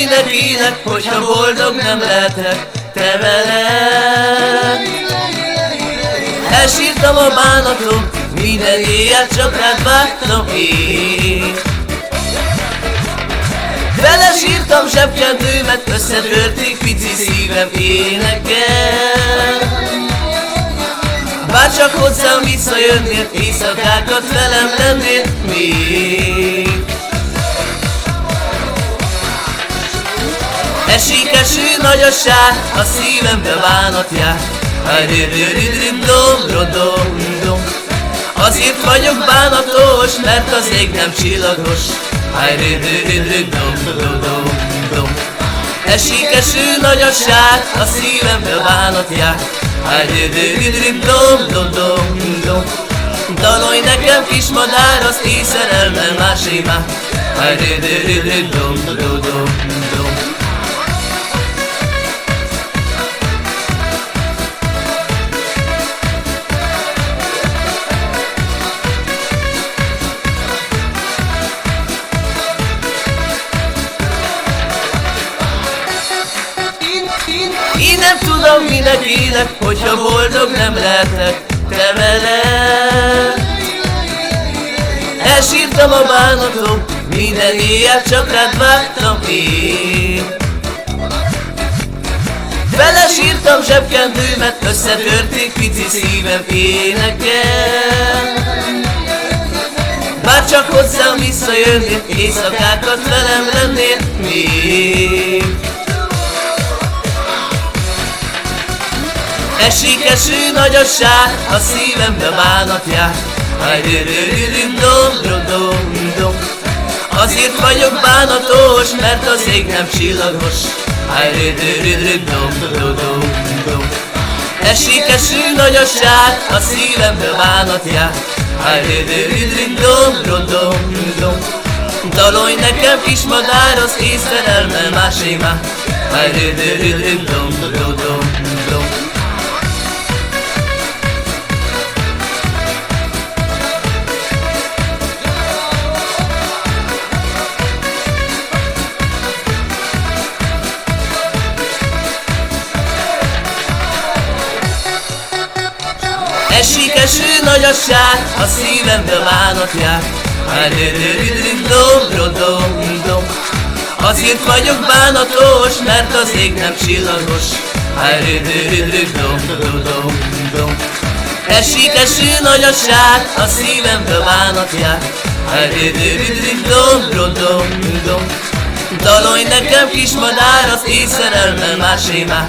mindenkinek, hogyha boldog nem lehetek te veled. Elsírtam a bánatom, minden éjjel csak rád vágtam én. Vele sírtam zsebkendőmet, összetörték pici szívem énekel. Bárcsak hozzám visszajönnél, éjszakákat velem lennél még. Esik eső nagy a sár, a szívembe bánat jár. Azért vagyok bánatos, mert az ég nem csillagos. Esik eső nagy a sár, a szívembe bánat jár. Dalolj nekem kis madár, az én szerelmem másé már. Én nem tudom, minek élek, hogyha boldog nem lehetek te veled. Elsírtam a bánatom, minden éjjel csak rád vágtam én. Vele sírtam zsebkendőmet, összetörték pici szívem énekel. Bárcsak hozzám visszajönnél, éjszakákat velem lennél még. Esik eső nagy a sár, a szívembe bánat jár. Azért vagyok bánatos, mert az ég nem csillagos. Esik eső nagy a sár, a szívembe bánat jár. Dalolj nekem kis madár, az én szerelmem másé már. Esik eső nagy a sár, a szívembe bánat jár. Azért vagyok bánatos, mert az ég nem csillagos. Esik eső nagy a sár, a szívembe bánat jár. Dalolj nekem kis madár, az én szerelmem másé már.